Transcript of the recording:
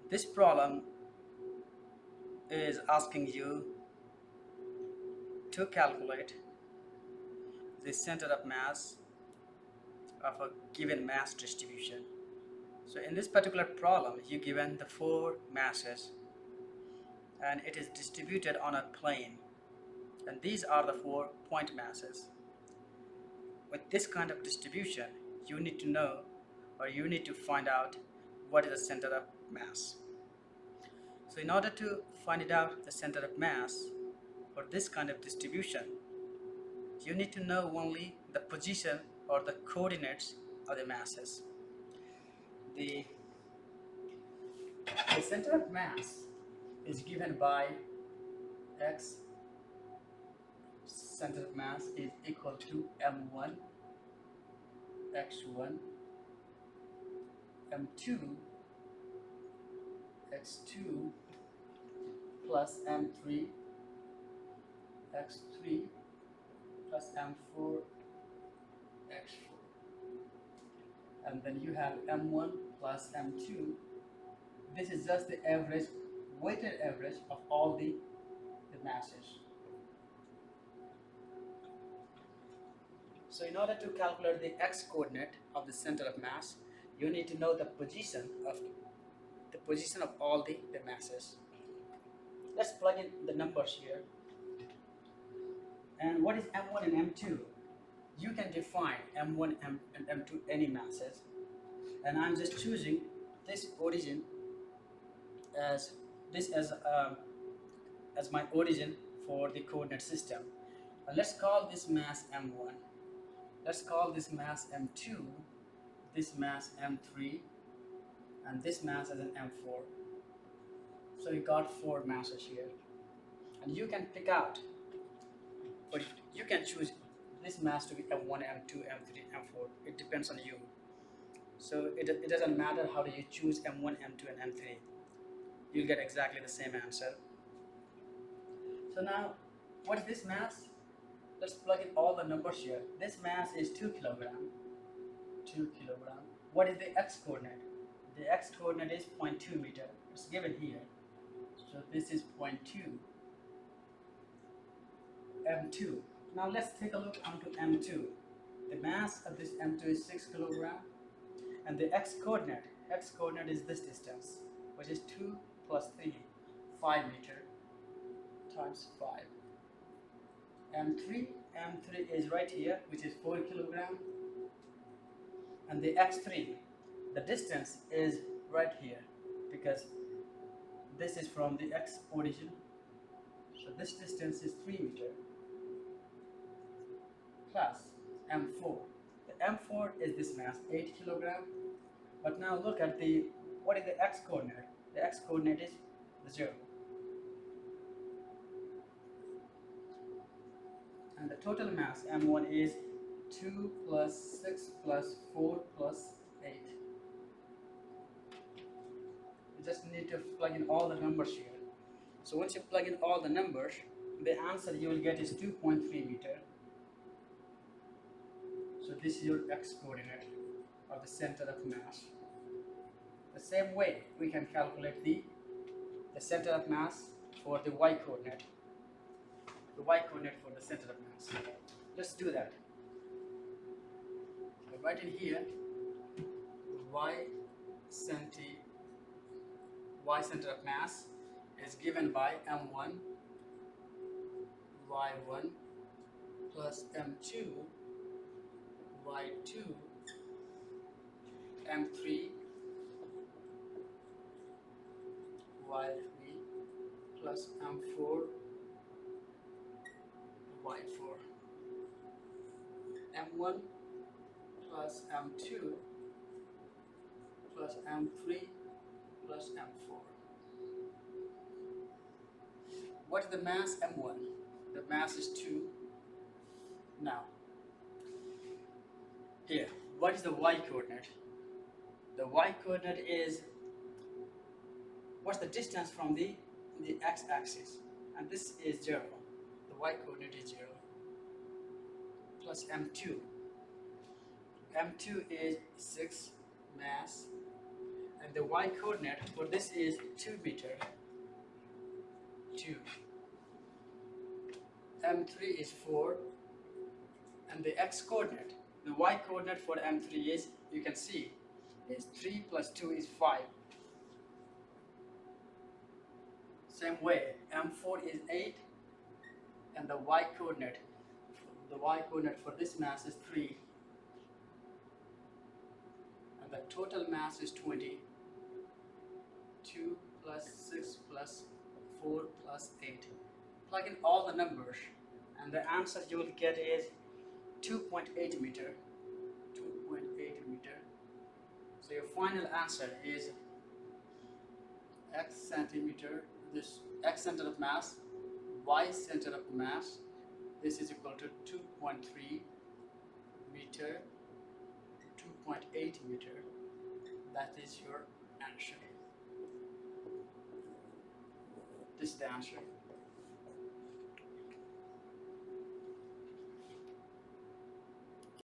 This problem is asking you to calculate the center of mass of a given mass distribution. So in this particular problem, you given the four masses and it is distributed on a plane, and these are the 4 point masses. With this kind of distribution, you need to know, or you need to find out, what is the center of mass. So in order to find it out the center of mass for this kind of distribution, you need to know only the position or the coordinates of the masses. The, the center of mass is given by x center of mass is equal to m1 x1 m2 x2 plus m3 x3 plus m4 x4, and then you have m1 plus m2. This is just the average, weighted average of all the masses. So in order to calculate the x coordinate of the center of mass, you need to know the position of all the masses. Let's plug in the numbers here. And what is m1 and m2? You can define m1 and m2 any masses, and I'm just choosing this origin as as my origin for the coordinate system. And let's call this mass m1. Let's call this mass m2, this mass m3, and this mass as an m4. So you got 4 masses here, and you can pick out, or you can choose this mass to be m1, m2, m3, m4. It depends on you. So it doesn't matter how do you choose m1, m2, and m3. You'll get exactly the same answer. So now, what is this mass? Let's plug in all the numbers here. This mass is 2 kilogram. 2 kilogram. What is the x coordinate? The x coordinate is 0.2 meter. It's given here. So this is 0.2 m2. Now let's take a look onto m2. The mass of this m2 is 6 kilogram, and the x coordinate is this distance, which is 2 plus 3, 5 meter times 5. M3 is right here, which is 4 kilogram, and the x3, the distance is right here, because this is from the x origin, so this distance is 3 meter, plus m4. The m4 is this mass, 8 kilogram. But now look at what is the x coordinate? The x coordinate is the 0. And the total mass m1 is 2 plus 6 plus 4 plus 8. You just need to plug in all the numbers here. So once you plug in all the numbers, the answer you will get is 2.3 meter. So this is your x coordinate, or the center of mass. The same way we can calculate the center of mass for the y coordinate. The y coordinate for the center of mass. Let's do that. I write in here y center of mass is given by m1 y1 plus m2 y2 m3 y3 plus m4 y4, m1 plus m2 plus m3 plus m4. What is the mass m1? The mass is 2. Now, here, what is the y coordinate? The y coordinate is, what's the distance from the x-axis? And this is 0. The y coordinate is 0. Plus m2. M2 is 6 mass, and the y coordinate for this is 2 meter, 2. M3 is 4, and the x coordinate, the y coordinate for M3 is, you can see, is 3 plus 2 is 5. Same way, M4 is 8, and the y coordinate for this mass is 3, and the total mass is 20. 2 plus 6 plus 4 plus 8. Plug in all the numbers, and the answer you will get is 2.8 meter. 2.8 meter. So your final answer is x centimeter, this x center of mass, y center of mass. This is equal to 2.3 meter, 2.8 meter. That is your answer. This is the answer.